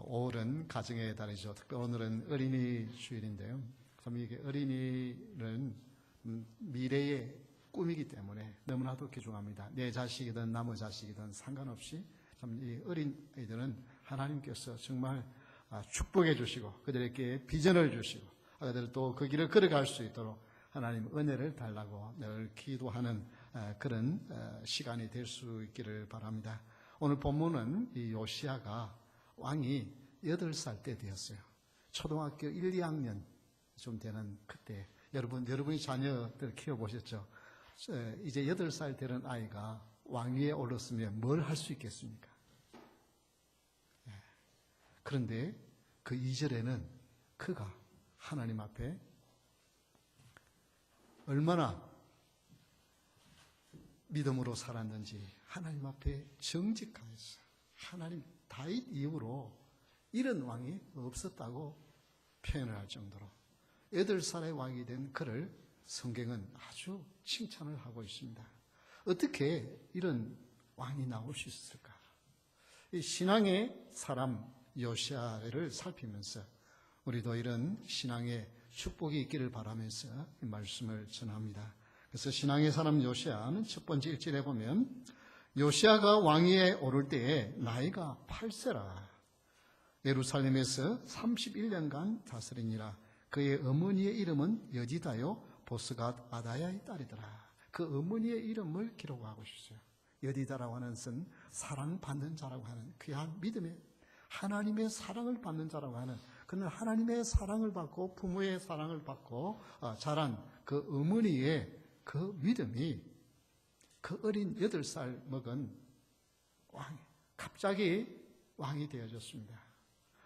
5월은 가정의 달이죠. 특히 오늘은 어린이 주일인데요. 참 이게 어린이는 미래의 꿈이기 때문에 너무나도 귀중합니다. 내 자식이든 남의 자식이든 상관없이 참 이 어린 아이들은 하나님께서 정말 축복해 주시고 그들에게 비전을 주시고 그들을 또 그 길을 걸어갈 수 있도록 하나님 은혜를 달라고 늘 기도하는 그런 시간이 될 수 있기를 바랍니다. 오늘 본문은 이 요시야가 왕이 8살 때 되었어요. 초등학교 1, 2학년 좀 되는 그때 여러분이 자녀들 키워보셨죠? 이제 8살 되는 아이가 왕위에 올랐으면 뭘 할 수 있겠습니까? 그런데 그 2절에는 그가 하나님 앞에 얼마나 믿음으로 살았는지 하나님 앞에 정직하였어요. 하나님 다윗 이후로 이런 왕이 없었다고 표현을 할 정도로 8살의 왕이 된 그를 성경은 아주 칭찬을 하고 있습니다. 어떻게 이런 왕이 나올 수 있을까? 이 신앙의 사람 요시야를 살피면서 우리도 이런 신앙의 축복이 있기를 바라면서 이 말씀을 전합니다. 그래서 신앙의 사람 요시야는 첫 번째 1절에 보면 요시야가 왕위에 오를 때에 나이가 8세라. 예루살렘에서 31년간 다스리니라. 그의 어머니의 이름은 여디다요 보스갓 아다야의 딸이더라. 그 어머니의 이름을 기록하고 있어요. 여디다라고 하는 것은 사랑받는 자라고 하는 귀한 믿음의 하나님의 사랑을 받는 자라고 하는 그는 하나님의 사랑을 받고 부모의 사랑을 받고 자란 그 어머니의 그 믿음이 그 어린 8살 먹은 왕이 갑자기 왕이 되어졌습니다.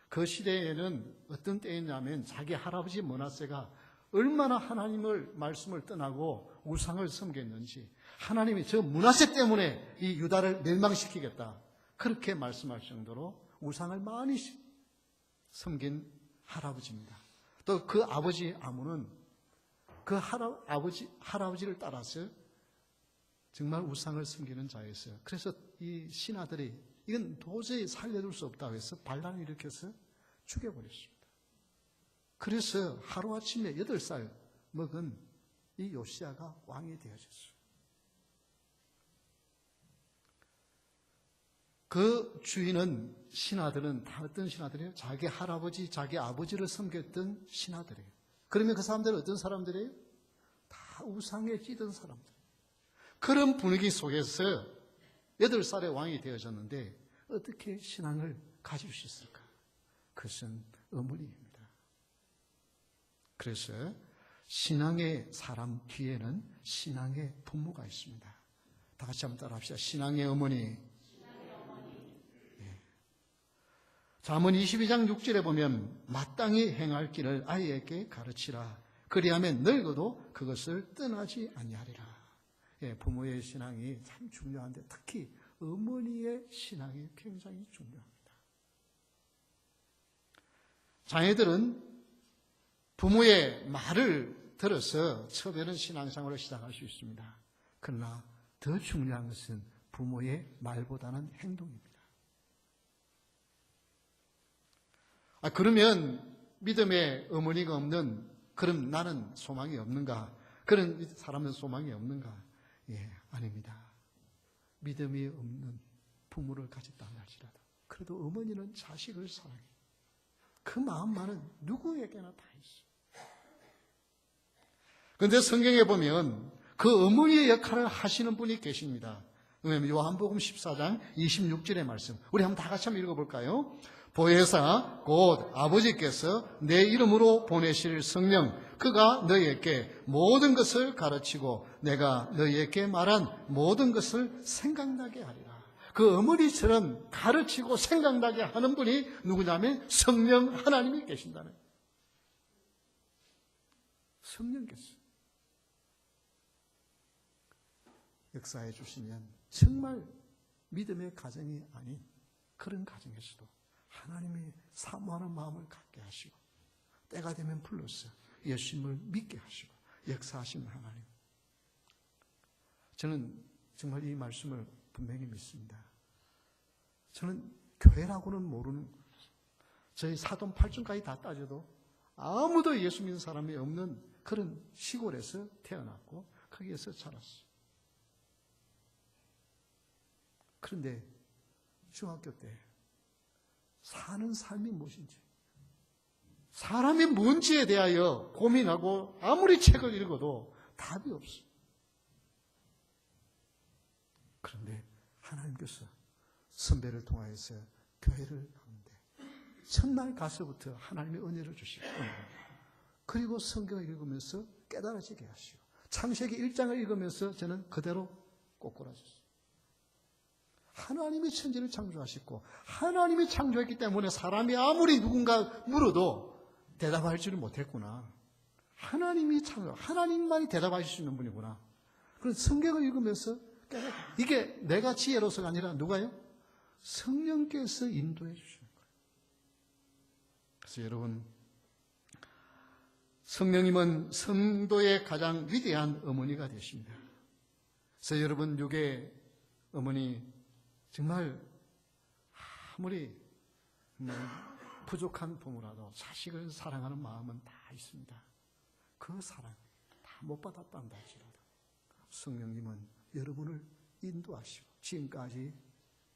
그 시대에는 어떤 때였냐면 자기 할아버지 므낫세가 얼마나 하나님을 말씀을 떠나고 우상을 섬겼는지 하나님이 저 므낫세 때문에 이 유다를 멸망시키겠다 그렇게 말씀할 정도로 우상을 많이 섬긴 할아버지입니다. 또 그 아버지 아문은 그 할아버지를 따라서 정말 우상을 섬기는 자였어요. 그래서 이 신하들이 이건 도저히 살려둘 수 없다고 해서 반란을 일으켜서 죽여버렸습니다. 그래서 하루아침에 8살 먹은 이 요시야가 왕이 되어졌어요. 그 주인은 신하들은 다 어떤 신하들이에요? 자기 할아버지, 자기 아버지를 섬겼던 신하들이에요. 그러면 그 사람들은 어떤 사람들이에요? 다 우상에 찌든 사람들. 그런 분위기 속에서 8살의 왕이 되어졌는데 어떻게 신앙을 가질 수 있을까? 그것은 어머니입니다. 그래서 신앙의 사람 뒤에는 신앙의 부모가 있습니다. 다 같이 한번 따라합시다. 신앙의 어머니. 잠언 22장 6절에 보면 마땅히 행할 길을 아이에게 가르치라. 그리하면 늙어도 그것을 떠나지 아니하리라. 부모의 신앙이 참 중요한데 특히 어머니의 신앙이 굉장히 중요합니다. 자녀들은 부모의 말을 들어서 처음에는 신앙생활을 시작할 수 있습니다. 그러나 더 중요한 것은 부모의 말보다는 행동입니다. 그러면 믿음의 어머니가 없는 그럼 나는 소망이 없는가? 그런 사람은 소망이 없는가? 아닙니다. 믿음이 없는 부모를 가졌다 할지라도 그래도 어머니는 자식을 사랑해요. 그 마음만은 누구에게나 다 있어요. 그런데 성경에 보면 그 어머니의 역할을 하시는 분이 계십니다. 요한복음 14장 26절의 말씀 우리 한번 다 같이 한번 읽어볼까요? 보혜사 곧 아버지께서 내 이름으로 보내실 성령 그가 너희에게 모든 것을 가르치고 내가 너희에게 말한 모든 것을 생각나게 하리라. 그 어머니처럼 가르치고 생각나게 하는 분이 누구냐면 성령 하나님이 계신다는 거예요. 성령께서 역사해 주시면 정말 믿음의 가정이 아닌 그런 가정에서도 하나님이 사모하는 마음을 갖게 하시고 때가 되면 불러서 예수님을 믿게 하시고 역사하시는 하나님. 저는 정말 이 말씀을 분명히 믿습니다. 저는 교회라고는 모르는 저희 사돈 8중까지 다 따져도 아무도 예수 믿는 사람이 없는 그런 시골에서 태어났고 거기에서 자랐어요. 그런데 중학교 때 사는 삶이 무엇인지, 사람이 뭔지에 대하여 고민하고 아무리 책을 읽어도 답이 없어요. 그런데 하나님께서 선배를 통하여서 교회를 하는데 첫날 가서부터 하나님의 은혜를 주시고, 그리고 성경을 읽으면서 깨달아지게 하시고, 창세기 1장을 읽으면서 저는 그대로 꼬꾸라졌어요. 하나님이 천지를 창조하셨고 하나님이 창조했기 때문에 사람이 아무리 누군가 물어도 대답할 줄을 못했구나. 하나님이 창조, 하나님만이 대답하실 수 있는 분이구나. 그런 성경을 읽으면서 이게 내가 지혜로서가 아니라 누가요? 성령께서 인도해 주시는 거예요. 그래서 여러분, 성령님은 성도의 가장 위대한 어머니가 되십니다. 그래서 여러분, 육의 어머니 정말 아무리 부족한 부모라도 자식을 사랑하는 마음은 다 있습니다. 그 사랑 다 못 받았단다 할지라도 성령님은 여러분을 인도하시고 지금까지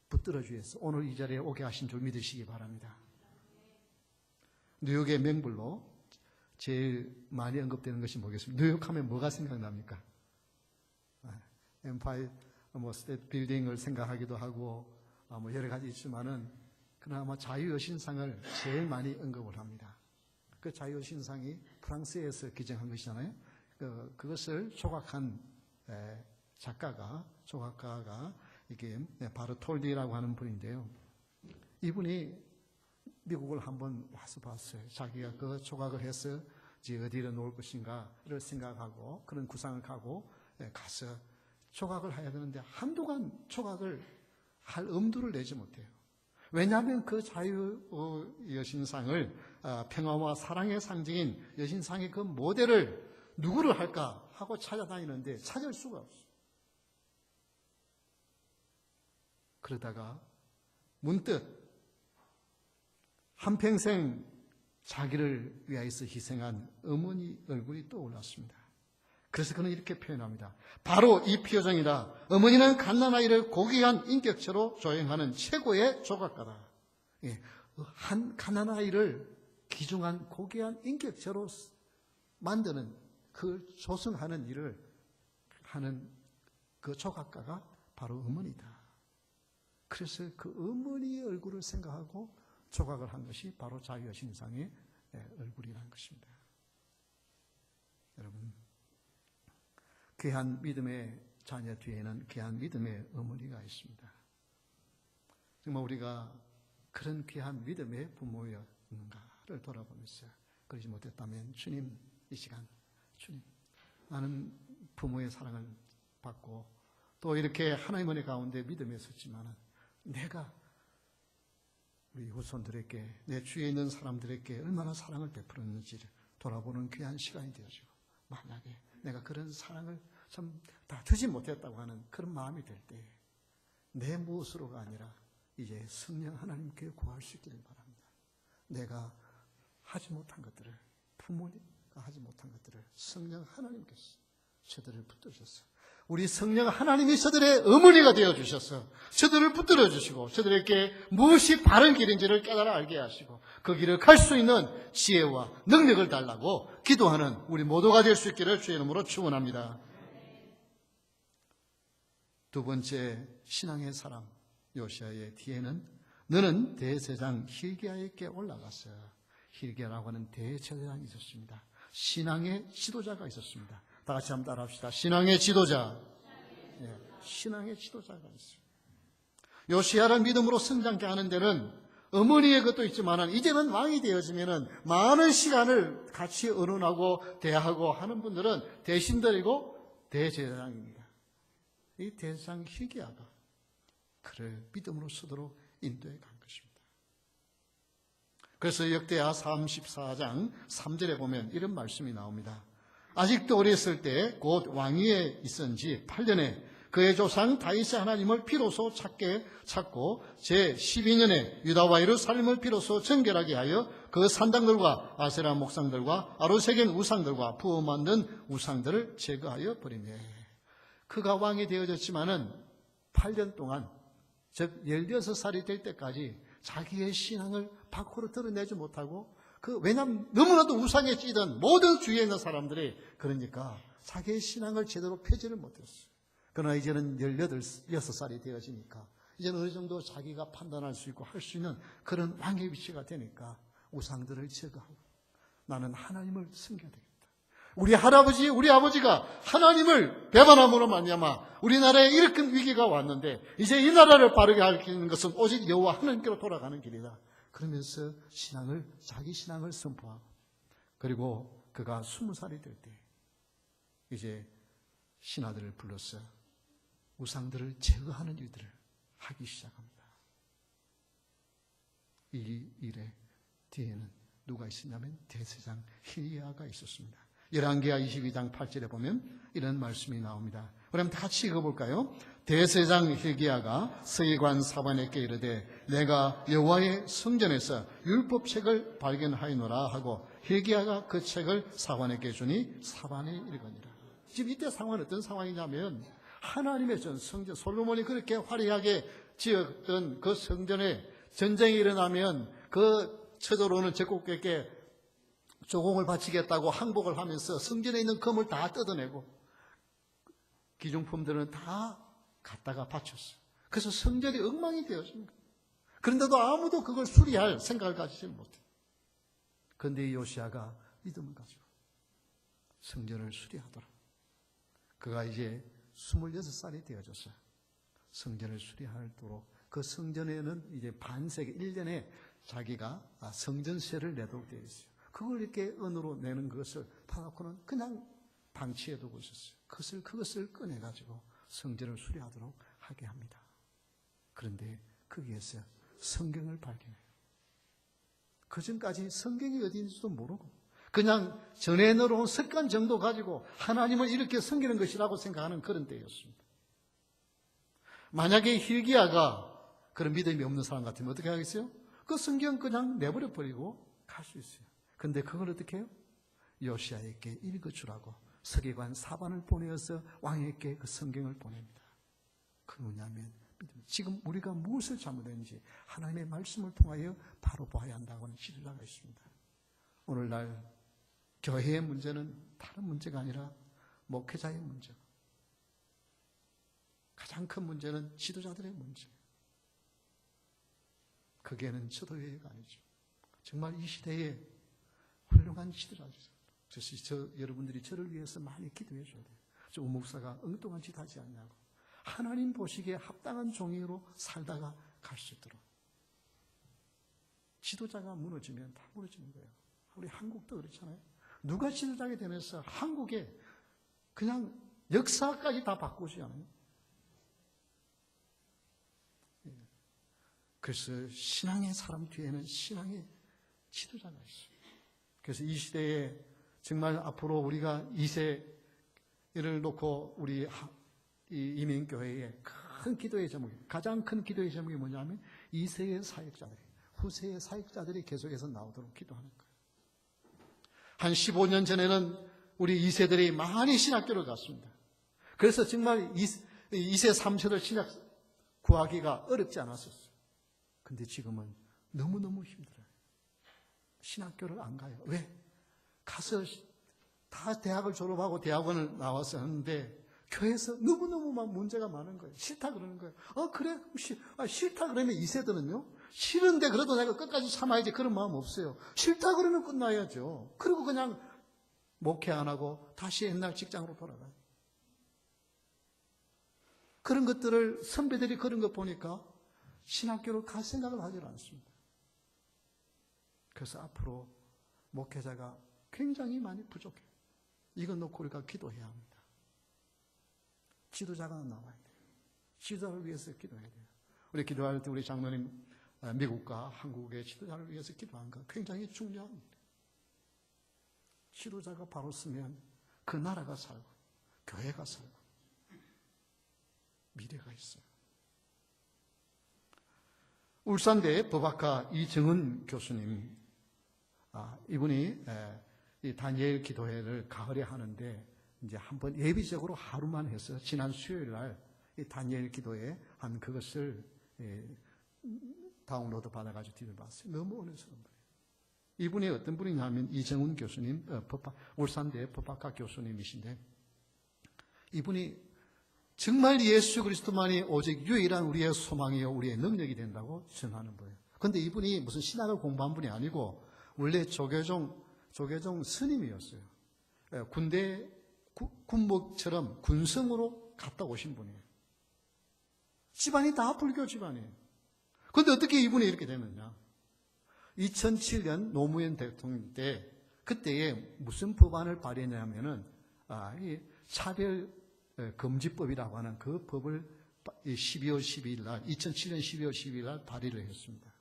붙들어 주셔서 오늘 이 자리에 오게 하신 줄 믿으시기 바랍니다. 뉴욕의 맹불로 제일 많이 언급되는 것이 뭐겠습니까? 뉴욕하면 뭐가 생각납니까? 엠파이어 스테이트 빌딩을 생각하기도 하고 여러 가지 있지만은 그나마 자유여신상을 제일 많이 언급을 합니다. 그 자유여신상이 프랑스에서 기증한 것이잖아요. 그것을 조각한 조각가가 이게 바르톨디라고 하는 분인데요. 이분이 미국을 한번 와서 봤어요. 자기가 그 조각을 해서 이제 어디로 놓을 것인가를 생각하고 그런 구상을 하고 가서 조각을 해야 되는데 한동안 조각을 할 엄두를 내지 못해요. 왜냐하면 그 자유 여신상을 평화와 사랑의 상징인 여신상의 그 모델을 누구를 할까 하고 찾아다니는데 찾을 수가 없어요. 그러다가 문득 한평생 자기를 위하여서 희생한 어머니 얼굴이 떠올랐습니다. 그래서 그는 이렇게 표현합니다. 바로 이 표정이다. 어머니는 갓난아이를 고귀한 인격체로 조형하는 최고의 조각가다. 갓난아이를 귀중한 고귀한 인격체로 만드는 그 조성하는 일을 하는 그 조각가가 바로 어머니다. 그래서 그 어머니의 얼굴을 생각하고 조각을 한 것이 바로 자유여신상의 얼굴이라는 것입니다. 여러분, 귀한 믿음의 자녀 뒤에는 귀한 믿음의 어머니가 있습니다. 정말 우리가 그런 귀한 믿음의 부모였는가를 돌아보면서 그러지 못했다면 주님, 이 시간 주님, 나는 부모의 사랑을 받고 또 이렇게 하나님 은혜 가운데 믿음에 섰지만 내가 우리 후손들에게 내 주위에 있는 사람들에게 얼마나 사랑을 베풀었는지를 돌아보는 귀한 시간이 되어지고, 만약에 내가 그런 사랑을 참 다 주지 못했다고 하는 그런 마음이 들 때 내 무엇으로가 아니라 이제 성령 하나님께 구할 수 있기를 바랍니다. 내가 하지 못한 것들을, 부모가 하지 못한 것들을 성령 하나님께서 저들을 붙들으셔서 우리 성령 하나님이 저들의 어머니가 되어주셔서 저들을 붙들어 주시고 저들에게 무엇이 바른 길인지를 깨달아 알게 하시고 그 길을 갈 수 있는 지혜와 능력을 달라고 기도하는 우리 모두가 될 수 있기를 주의 이름으로 축원합니다. 두 번째 신앙의 사람 요시야의 뒤에는 너는 대제사장 hilki야에게 올라갔어요. hilki야라고 하는 대제사장이 있었습니다. 신앙의 지도자가 있었습니다. 다 같이 한번 따라합시다. 신앙의 지도자. 신앙의 지도자가 있어요. 요시야를 믿음으로 성장케 하는 데는 어머니의 것도 있지만 이제는 왕이 되어지면은 많은 시간을 같이 의논하고 대하고 하는 분들은 대신들이고 대제사장입니다. 이 대제사장 hilki야가 그를 믿음으로 서도록 인도해 간 것입니다. 그래서 역대하 34장 3절에 보면 이런 말씀이 나옵니다. 아직도 어렸을 때 곧 왕위에 있은 지 8년에 그의 조상 다윗의 하나님을 비로소 찾고 제12년에 유다와 예루살렘을 비로소 정결하게 하여 그 산당들과 아세라 목상들과 아로새긴 우상들과 부어 만든 우상들을 제거하여 버리매. 그가 왕이 되어졌지만은 8년 동안, 즉 16살이 될 때까지 자기의 신앙을 밖으로 드러내지 못하고, 왜냐하면 너무나도 우상에 찌든 모든 주위에 있는 사람들이 그러니까 자기의 신앙을 제대로 펴지를 못했어요. 그러나 이제는 16살이 되어지니까 이제는 어느 정도 자기가 판단할 수 있고 할 수 있는 그런 왕의 위치가 되니까 우상들을 제거하고 나는 하나님을 섬겨야 되겠다. 우리 할아버지, 우리 아버지가 하나님을 배반함으로 말미암아 우리나라에 이렇게 위기가 왔는데 이제 이 나라를 바르게 할 수 있는 것은 오직 여호와 하나님께로 돌아가는 길이다. 그러면서 자기 신앙을 선포하고, 그리고 그가 20살이 될 때 이제 신하들을 불러서 우상들을 제거하는 일들을 하기 시작합니다. 이 일의 뒤에는 누가 있었냐면 대제사장 hilki야가 있었습니다. 열왕기하 22장 8절에 보면 이런 말씀이 나옵니다. 그럼 같이 읽어볼까요? 대제사장 hilki야가 서기관 사반에게 이르되 내가 여호와의 성전에서 율법책을 발견하였노라 하고 hilki야가 그 책을 사반에게 주니 사반이 읽으니라. 지금 이때 상황은 어떤 상황이냐면 하나님의 성전, 솔로몬이 그렇게 화려하게 지었던 그 성전에 전쟁이 일어나면 그 쳐들어오는 적국에게 조공을 바치겠다고 항복을 하면서 성전에 있는 금을 다 뜯어내고 기중품들은 다 갖다가 바쳤어요. 그래서 성전이 엉망이 되었습니다. 그런데도 아무도 그걸 수리할 생각을 가지지 못해요. 그런데 이 요시야가 믿음을 가지고 성전을 수리하더라. 그가 이제 26살이 되어졌어요. 성전을 수리하도록 그 성전에는 이제 반세기 1년에 자기가 성전세를 내도록 되어 있어요. 그걸 이렇게 은으로 내는 것을 파놓고는 그냥 방치해 두고 있었어요. 그것을 꺼내가지고 성전을 수리하도록 하게 합니다. 그런데 거기에서 성경을 발견해요. 그 전까지 성경이 어디 있는지도 모르고 그냥 전해 넣어온 습관 정도 가지고 하나님을 이렇게 섬기는 것이라고 생각하는 그런 때였습니다. 만약에 hilki야가 그런 믿음이 없는 사람 같으면 어떻게 하겠어요? 그 성경 그냥 내버려 버리고 갈 수 있어요. 그런데 그걸 어떻게 해요? 요시야에게 읽어주라고 서기관 사반을 보내어서 왕에게 그 성경을 보냅니다. 그 뭐냐면 지금 우리가 무엇을 잘못했는지 하나님의 말씀을 통하여 바로 봐야 한다고는 시리라가 있습니다. 오늘날 교회의 문제는 다른 문제가 아니라 목회자의 문제고 가장 큰 문제는 지도자들의 문제. 그게는 저도회의가 아니죠. 정말 이 시대에 훌륭한 지도자죠. 그래서 여러분들이 저를 위해서 많이 기도해 줘야 돼요. 저 우목사가 엉뚱한 짓 하지 않냐고. 하나님 보시기에 합당한 종이로 살다가 갈 수 있도록. 지도자가 무너지면 다 무너지는 거예요. 우리 한국도 그렇잖아요. 누가 지도자가 되면서 한국에 그냥 역사까지 다 바꾸지 않아요? 그래서 신앙의 사람 뒤에는 신앙의 지도자가 있어요. 그래서 이 시대에 정말 앞으로 우리가 2세를 놓고 우리 이민교회의 큰 기도의 제목이, 가장 큰 기도의 제목이 뭐냐면 2세의 사역자들이, 후세의 사역자들이 계속해서 나오도록 기도하는 거예요. 한 15년 전에는 우리 2세들이 많이 신학교를 갔습니다. 그래서 정말 2세, 3세들 신학 구하기가 어렵지 않았었어요. 근데 지금은 너무너무 힘들어요. 신학교를 안 가요. 왜? 가서 다 대학을 졸업하고 대학원을 나와서 하는데 교회에서 너무너무 막 문제가 많은 거예요. 싫다 그러는 거예요. 그래? 싫다 그러면 2세들은요? 싫은데 그래도 내가 끝까지 참아야지 그런 마음 없어요. 싫다 그러면 끝나야죠. 그리고 그냥 목회 안 하고 다시 옛날 직장으로 돌아가요. 그런 것들을 선배들이 그런 거 보니까 신학교를 갈 생각을 하지 않습니다. 그래서 앞으로 목회자가 굉장히 많이 부족해요. 이건 놓고 우리가 기도해야 합니다. 지도자가 나와야 돼요. 지도자를 위해서 기도해야 돼요. 우리 기도할 때 우리 장로님 미국과 한국의 지도자를 위해서 기도하는 거 굉장히 중요합니다. 지도자가 바로 쓰면 그 나라가 살고 교회가 살고 미래가 있어요. 울산대 법학과 이정은 교수님, 이분이 이 다니엘 기도회를 가을에 하는데 이제 한번 예비적으로 하루만 해서 지난 수요일 날 이 다니엘 기도회 한 그것을 다운로드 받아가지고 들어봤어요. 너무 어른스러운 분이에요. 이분이 어떤 분이냐면 이정은 교수님, 울산대 법학과 교수님이신데, 이분이 정말 예수 그리스도만이 오직 유일한 우리의 소망이요 우리의 능력이 된다고 전하는 거예요. 그런데 이분이 무슨 신학을 공부한 분이 아니고 원래 조계종 스님이었어요. 군대 군목처럼 군성으로 갔다 오신 분이에요. 집안이 다 불교 집안이에요. 그런데 어떻게 이분이 이렇게 되느냐? 2007년 노무현 대통령 때 그때에 무슨 법안을 발의했냐면은 이 차별 금지법이라고 하는 그 법을 12월 12일 날 2007년 12월 12일 날 발의를 했습니다.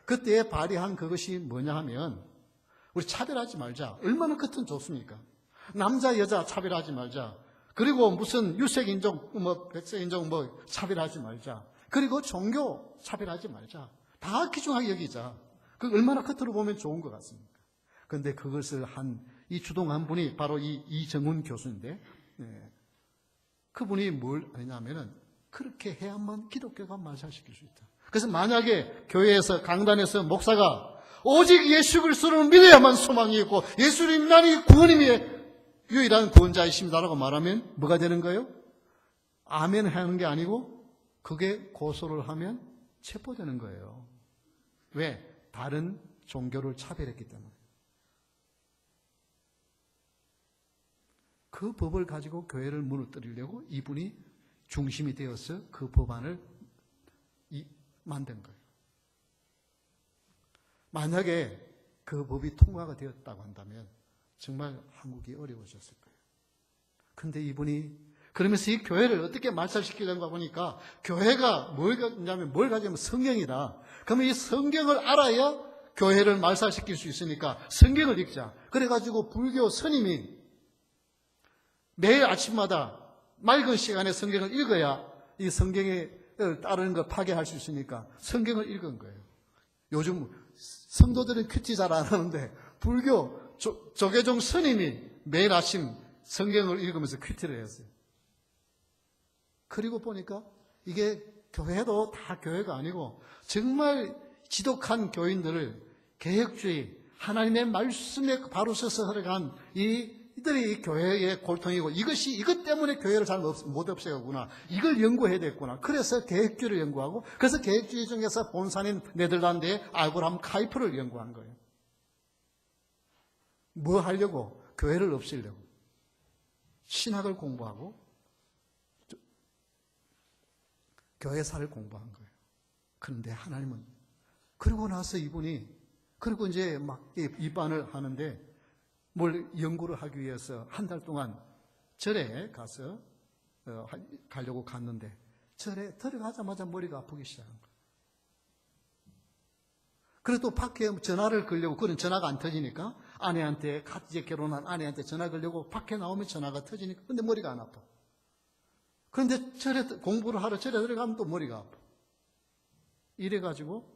그때 발의한 그것이 뭐냐 하면 우리 차별하지 말자. 얼마나 그것은 좋습니까? 남자 여자 차별하지 말자. 그리고 무슨 유색인종 백색인종 차별하지 말자. 그리고 종교 차별하지 말자. 다 귀중하게 여기자. 그 얼마나 겉으로 보면 좋은 것 같습니까? 그런데 그것을 이 주동한 분이 바로 이 이정훈 교수인데, 그분이 뭘 하냐면은 그렇게 해야만 기독교가 말살시킬 수 있다. 그래서 만약에 교회에서 강단에서 목사가 오직 예수 그리스도를 믿어야만 소망이 있고 예수님만이 구원님의 유일한 구원자이십니다라고 말하면 뭐가 되는 거예요? 아멘 하는 게 아니고 그게 고소를 하면 체포되는 거예요. 왜? 다른 종교를 차별했기 때문에. 그 법을 가지고 교회를 무너뜨리려고 이분이 중심이 되어서 그 법안을 만든 거예요. 만약에 그 법이 통과가 되었다고 한다면 정말 한국이 어려워졌을 거예요. 그런데 이분이 그러면서 이 교회를 어떻게 말살시키려는가 보니까 교회가 뭘 가지면 성경이다. 그러면 이 성경을 알아야 교회를 말살시킬 수 있으니까 성경을 읽자. 그래가지고 불교 스님이 매일 아침마다 맑은 시간에 성경을 읽어야 이 성경에 따르는 걸 파괴할 수 있으니까 성경을 읽은 거예요. 요즘 성도들은 큐티 잘 안 하는데 불교 조계종 스님이 매일 아침 성경을 읽으면서 큐티를 했어요. 그리고 보니까 이게 교회도 다 교회가 아니고 정말 지독한 교인들을 개혁주의, 하나님의 말씀에 바로 서서 살아간 이들이 교회의 골통이고 이것 때문에 교회를 잘 못 없애구나. 이걸 연구해야 되겠구나. 그래서 개혁주의를 연구하고 그래서 개혁주의 중에서 본산인 네덜란드의 아브라함 카이프를 연구한 거예요. 뭐 하려고? 교회를 없애려고. 신학을 공부하고 교회사를 공부한 거예요. 그런데 하나님은 그러고 나서 이분이 그리고 이제 막 입안을 하는데 뭘 연구를 하기 위해서 한 달 동안 절에 가서 가려고 갔는데 절에 들어가자마자 머리가 아프기 시작한 거예요. 그래도 밖에 전화를 걸려고 그런 전화가 안 터지니까 아내한테 같이 결혼한 아내한테 전화 걸려고 밖에 나오면 전화가 터지니까 근데 머리가 안 아파. 그런데 절에 공부를 하러 절에 들어가면 또 머리가 아파. 이래가지고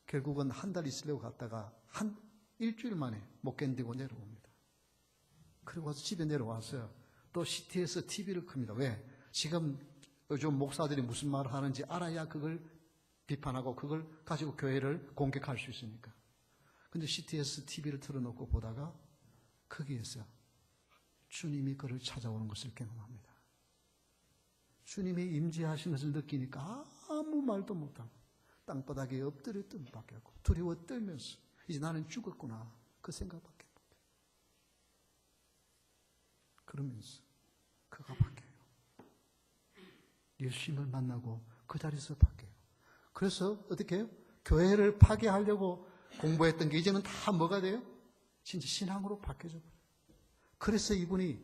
결국은 한 달 있으려고 갔다가 한 일주일 만에 못 견디고 내려옵니다. 그리고 와서 집에 내려와서 또 CT에서 TV를 큽니다. 왜? 지금 요즘 목사들이 무슨 말을 하는지 알아야 그걸 비판하고 그걸 가지고 교회를 공격할 수 있으니까. 근데 CT에서 TV를 틀어놓고 보다가 거기에서 주님이 그를 찾아오는 것을 경험합니다. 주님이 임재하신 것을 느끼니까 아무 말도 못하고 땅바닥에 엎드려 뜬 밖에 없고 두려워 떨면서 이제 나는 죽었구나 그 생각밖에 못해요. 그러면서 그가 바뀌어요. 예수님을 만나고 그 자리에서 바뀌어요. 그래서 어떻게 해요? 교회를 파괴하려고 공부했던 게 이제는 다 뭐가 돼요? 진짜 신앙으로 바뀌어져 버려요. 그래서 이분이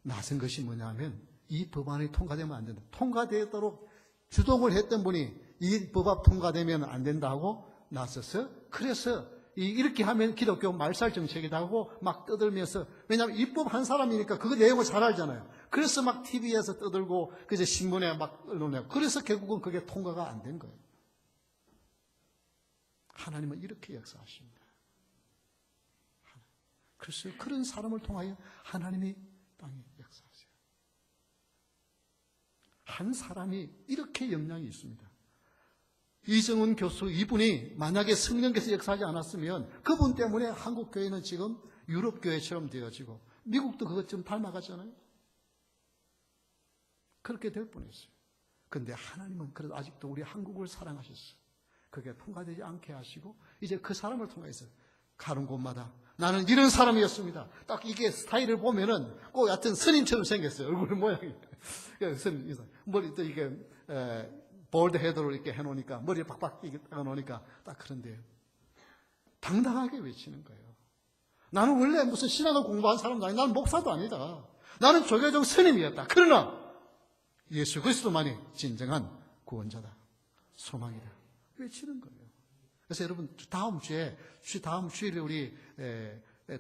나선 것이 뭐냐면 이 법안이 통과되면 안 된다. 통과되도록 주동을 했던 분이 이 법안 통과되면 안 된다고 나서서 그래서 이렇게 하면 기독교 말살 정책이다 하고 막 떠들면서 왜냐하면 입법 한 사람이니까 그 내용을 잘 알잖아요. 그래서 막 TV에서 떠들고, 그제 신문에 막 언론에. 그래서 결국은 그게 통과가 안 된 거예요. 하나님은 이렇게 역사하십니다. 그래서 그런 사람을 통하여 하나님이 땅에 역사하세요. 한 사람이 이렇게 영향이 있습니다. 이정훈 교수 이분이 만약에 성령께서 역사하지 않았으면 그분 때문에 한국 교회는 지금 유럽 교회처럼 되어지고 미국도 그것 좀 닮아가잖아요. 그렇게 될 뻔했어요. 그런데 하나님은 그래도 아직도 우리 한국을 사랑하셨어요. 그게 통과되지 않게 하시고 이제 그 사람을 통해서 가는 곳마다 나는 이런 사람이었습니다. 딱 이게 스타일을 보면은 꼭 같은 스님처럼 생겼어요. 얼굴 모양이. 스님, 머리 또 이게 볼드 헤드로 이렇게 해놓으니까 머리에 팍팍 이렇게 따놓으니까 딱 그런데 당당하게 외치는 거예요. 나는 원래 무슨 신학을 공부한 사람도 아니, 나는 목사도 아니다. 나는 조계종 스님이었다. 그러나 예수 그리스도만이 진정한 구원자다. 소망이다. 외치는 거예요. 그래서 여러분 다음 주일에 우리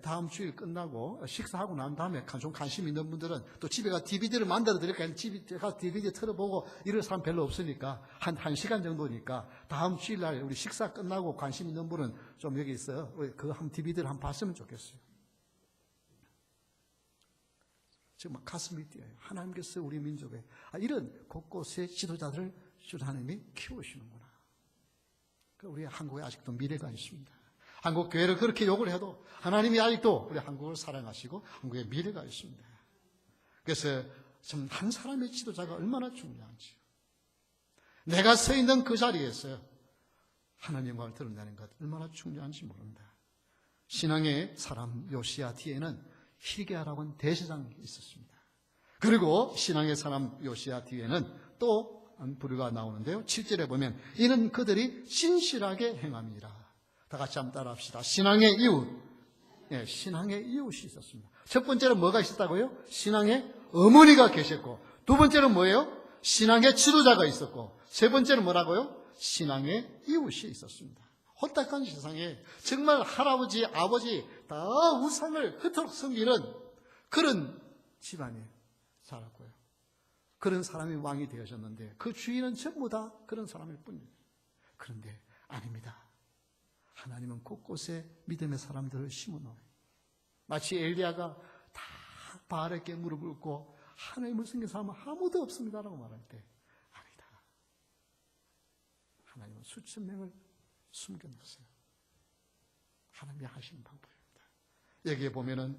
다음 주일 끝나고 식사하고 난 다음에 좀 관심 있는 분들은 또 집에 가 DVD를 만들어 드릴까요? 집에 가서 DVD 틀어보고 이럴 사람 별로 없으니까 한 시간 정도니까 다음 주일날 우리 식사 끝나고 관심 있는 분은 좀 여기 있어요. 그거 DVD를 한번 봤으면 좋겠어요. 정말 가슴이 뛰어요. 하나님께서 우리 민족에 이런 곳곳에 지도자들을 하나님이 키우시는구나. 우리 한국에 아직도 미래가 있습니다. 한국 교회를 그렇게 욕을 해도 하나님이 아직도 우리 한국을 사랑하시고 한국에 미래가 있습니다. 그래서 참 한 사람의 지도자가 얼마나 중요한지, 내가 서 있는 그 자리에서 하나님을 드러내는 것 얼마나 중요한지 모른다. 신앙의 사람 요시야 뒤에는 히게야라고 하는 대제사장이 있었습니다. 그리고 신앙의 사람 요시야 뒤에는 또 부류가 나오는데요. 7절에 보면 이는 그들이 신실하게 행함이라. 다 같이 한번 따라합시다. 신앙의 이웃. 네, 신앙의 이웃이 있었습니다. 첫 번째는 뭐가 있었다고요? 신앙의 어머니가 계셨고, 두 번째는 뭐예요? 신앙의 지도자가 있었고, 세 번째는 뭐라고요? 신앙의 이웃이 있었습니다. 혼탁한 세상에 정말 할아버지, 아버지 다 우상을 그토록 섬기는 그런 집안에 살았고요. 그런 사람이 왕이 되어졌는데 그 주인은 전부 다 그런 사람일 뿐입니다. 그런데 아닙니다. 하나님은 곳곳에 믿음의 사람들을 심어놓아요. 마치 엘리야가 다 바알에게 무릎을 꿇고 하나님을 섬기는 사람은 아무도 없습니다라고 말할 때 아니다. 하나님은 수천 명을 숨겨놨어요. 하나님이 하시는 방법입니다. 여기에 보면은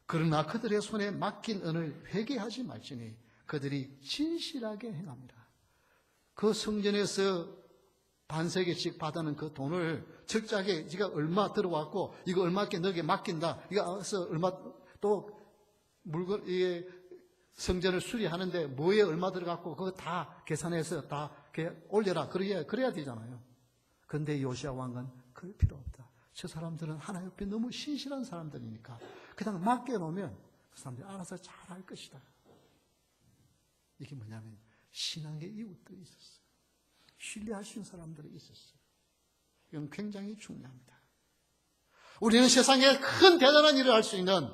그러나 그들의 손에 맡긴 은을 회개하지 말지니 그들이 진실하게 행합니다. 그 성전에서 반세개씩 받아는 그 돈을 철저하게 네가 얼마 들어왔고 이거 얼마께 너에게 맡긴다. 이거 얼마 또 물건 이게 성전을 수리하는데 뭐에 얼마 들어갔고 그거 다 계산해서 다 올려라. 그래야 되잖아요. 그런데 요시야 왕은 그럴 필요 없다. 저 사람들은 하나님 옆에 너무 신실한 사람들이니까 그냥 맡겨놓으면 그 사람들이 알아서 잘할 것이다. 이게 뭐냐면 신앙의 이웃들이 있었어요. 신뢰하시는 사람들이 있었어요. 이건 굉장히 중요합니다. 우리는 세상에 큰 대단한 일을 할 수 있는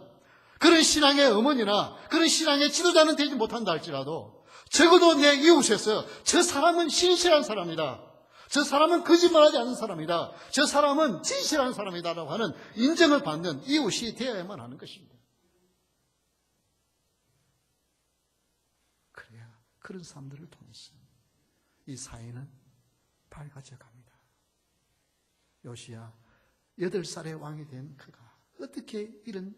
그런 신앙의 어머니나 그런 신앙의 지도자는 되지 못한다 할지라도 적어도 내 이웃에서 저 사람은 신실한 사람이다. 저 사람은 거짓말하지 않는 사람이다. 저 사람은 진실한 사람이다라고 하는 인정을 받는 이웃이 되어야만 하는 것입니다. 그래야 그런 사람들을 통해서 이 사회는 밝아져 갑니다. 요시야 8살의 왕이 된 그가 어떻게 이런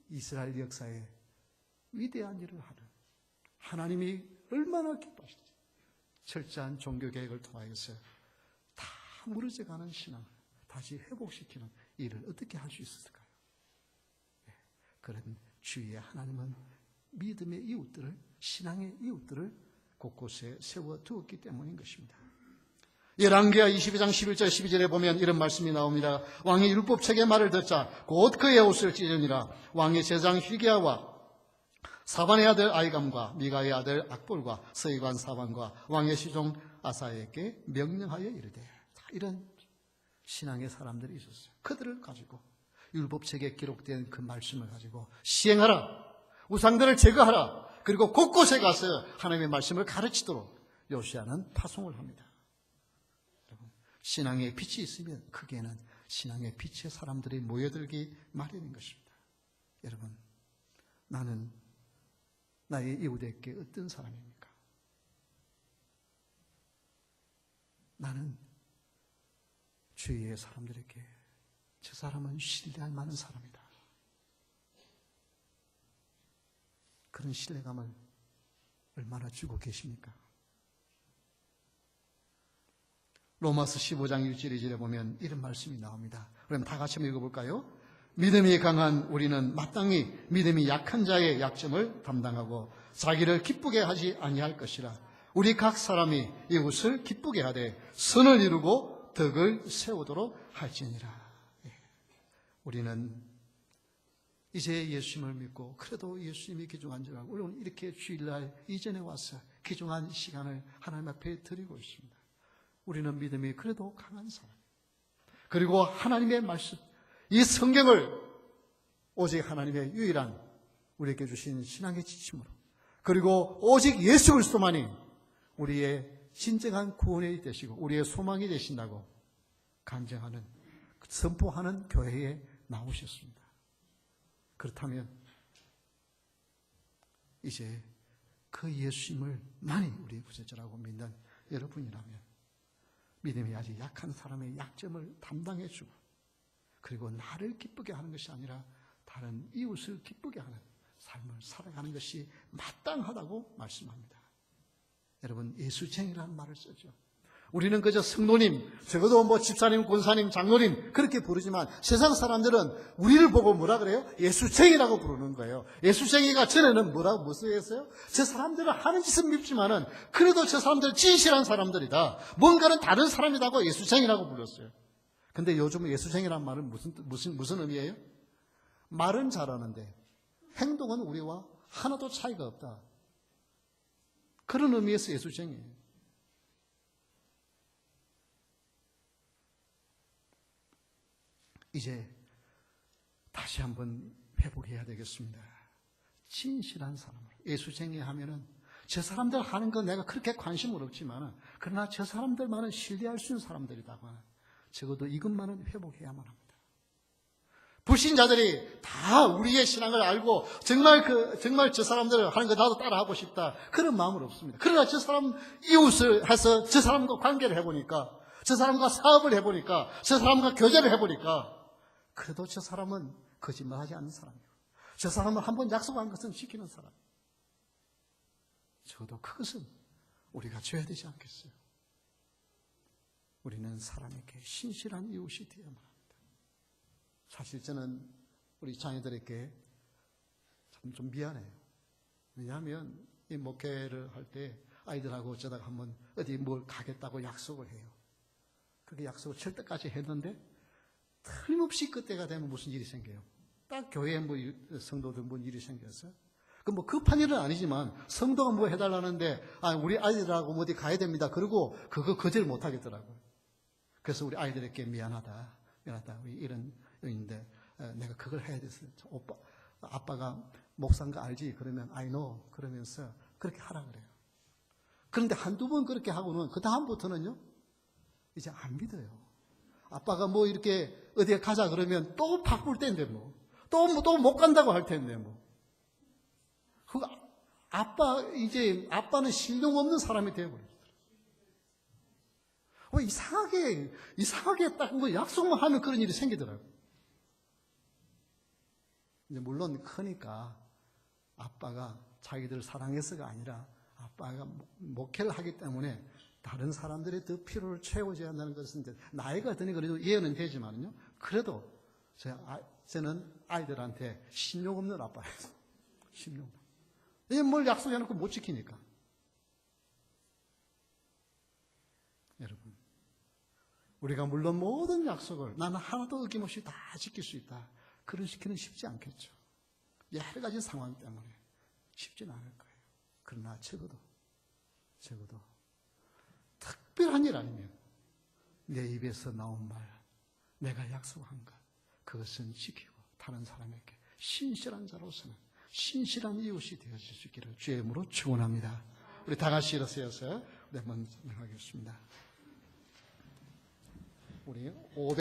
이스라엘 역사에 위대한 일을 하는 하나님이 얼마나 기뻐하시지. 철저한 종교개혁을 통하여서 다 무너져가는 신앙을 다시 회복시키는 일을 어떻게 할 수 있었을까요? 그런 주위에 하나님은 믿음의 이웃들을, 신앙의 이웃들을 곳곳에 세워두었기 때문인 것입니다. 열왕기하 22장 11절 12절에 보면 이런 말씀이 나옵니다. 왕이 율법책의 말을 듣자 곧 그의 옷을 찢으니라. 왕의 제장 히게야와 사반의 아들 아이감과 미가의 아들 악볼과 서기관 사반과 왕의 시종 아사에게 명령하여 이르되, 이런 신앙의 사람들이 있었어요. 그들을 가지고 율법책에 기록된 그 말씀을 가지고 시행하라. 우상들을 제거하라. 그리고 곳곳에 가서 하나님의 말씀을 가르치도록 요시야는 파송을 합니다. 여러분, 신앙의 빛이 있으면 거기에는 신앙의 빛의 사람들이 모여들기 마련인 것입니다. 여러분, 나는 나의 이웃에게 어떤 사람입니까? 나는 주위의 사람들에게 저 사람은 신뢰할 만한 사람이다, 그런 신뢰감을 얼마나 주고 계십니까? 로마서 15장 1절 2절에 보면 이런 말씀이 나옵니다. 그럼 다 같이 한번 읽어볼까요? 믿음이 강한 우리는 마땅히 믿음이 약한 자의 약점을 담당하고 자기를 기쁘게 하지 아니할 것이라. 우리 각 사람이 이웃을 기쁘게 하되 선을 이루고 덕을 세우도록 할지니라. 우리는 이제 예수님을 믿고 그래도 예수님이 귀중한 줄 알고 우리는 이렇게 주일날 이전에 와서 귀중한 시간을 하나님 앞에 드리고 있습니다. 우리는 믿음이 그래도 강한 사람, 그리고 하나님의 말씀, 이 성경을 오직 하나님의 유일한 우리에게 주신 신앙의 지침으로, 그리고 오직 예수 그리스도만이 우리의 진정한 구원이 되시고 우리의 소망이 되신다고 간증하는, 선포하는 교회에 나오셨습니다. 그렇다면 이제 그 예수님을 만이 우리의 구세주라고 믿는 여러분이라면 믿음이 아주 약한 사람의 약점을 담당해주고, 그리고 나를 기쁘게 하는 것이 아니라 다른 이웃을 기쁘게 하는 삶을 살아가는 것이 마땅하다고 말씀합니다. 여러분, 예수쟁이라는 말을 쓰죠. 우리는 그저 성도님, 적어도 뭐 집사님, 권사님, 장로님 그렇게 부르지만 세상 사람들은 우리를 보고 뭐라 그래요? 예수쟁이라고 부르는 거예요. 예수쟁이가 전에는 뭐라고 무슨 얘기했어요? 저 사람들은 하는 짓은 밉지만은 그래도 저 사람들은 진실한 사람들이다, 뭔가는 다른 사람이라고 예수쟁이라고 불렀어요. 근데 요즘 예수쟁이란 말은 무슨 의미예요? 말은 잘하는데 행동은 우리와 하나도 차이가 없다, 그런 의미에서 예수쟁이에요. 이제 다시 한번 회복해야 되겠습니다. 진실한 사람으로. 예수쟁이 하면은 저 사람들 하는 거 내가 그렇게 관심은 없지만 그러나 저 사람들만은 신뢰할 수 있는 사람들이다고 하는, 적어도 이것만은 회복해야만 합니다. 불신자들이 다 우리의 신앙을 알고 정말 저 사람들 하는 거 나도 따라하고 싶다, 그런 마음은 없습니다. 그러나 저 사람 이웃을 해서 저 사람과 관계를 해보니까, 저 사람과 사업을 해보니까, 저 사람과 교제를 해보니까 그래도 저 사람은 거짓말하지 않는 사람이고, 저 사람은 한번 약속한 것은 지키는 사람, 적어도 그것은 우리가 줘야 되지 않겠어요? 우리는 사람에게 신실한 이웃이 되어야만 합니다. 사실 저는 우리 자녀들에게 좀 미안해요. 왜냐하면 이 목회를 할 때 아이들하고 어쩌다가 한번 어디 뭘 가겠다고 약속을 해요. 그렇게 약속을 칠 때까지 했는데 틀림없이 그때가 되면 무슨 일이 생겨요? 딱 교회에 뭐 성도들 뭔 일이 생겼어요? 그 뭐 급한 일은 아니지만 성도가 뭐 해달라는데 우리 아이들하고 뭐 어디 가야 됩니다. 그리고 그거 거절 못 하겠더라고요. 그래서 우리 아이들에게 미안하다 우리 이런 의인데 내가 그걸 해야 돼서 아빠가 목사인 거 알지? 그러면 I know 그러면서 그렇게 하라 그래요. 그런데 한두 번 그렇게 하고는 그 다음부터는요 이제 안 믿어요. 아빠가 뭐 이렇게 어디에 가자 그러면 또 바꿀 때인데 또 못 간다고 할 텐데 아빠는 신용 없는 사람이 되어버렸어요. 이상하게 딱 뭐 약속만 하면 그런 일이 생기더라고요. 이제 물론 크니까 아빠가 자기들 사랑해서가 아니라 아빠가 목회를 하기 때문에 다른 사람들의 더 필요를 채워줘야 한다는 것은 이제 나이가 드니 그래도 이해는 되지만요. 그래도 저는 아이들한테 신용 없는 아빠예요. 신용 없는. 이게 뭘 약속해놓고 못 지키니까. 여러분, 우리가 물론 모든 약속을 나는 하나도 어김없이 다 지킬 수 있다, 그런 시키는 쉽지 않겠죠. 여러 가지 상황 때문에 쉽지는 않을 거예요. 그러나 적어도 특별한 일 아니면 내 입에서 나온 말, 내가 약속한 것, 그것은 지키고 다른 사람에게 신실한 자로서는 신실한 이웃이 되어질 수 있기를 주의 이름으로 축원합니다. 우리 다 같이 일어서서 네, 먼저 하겠습니다. 우리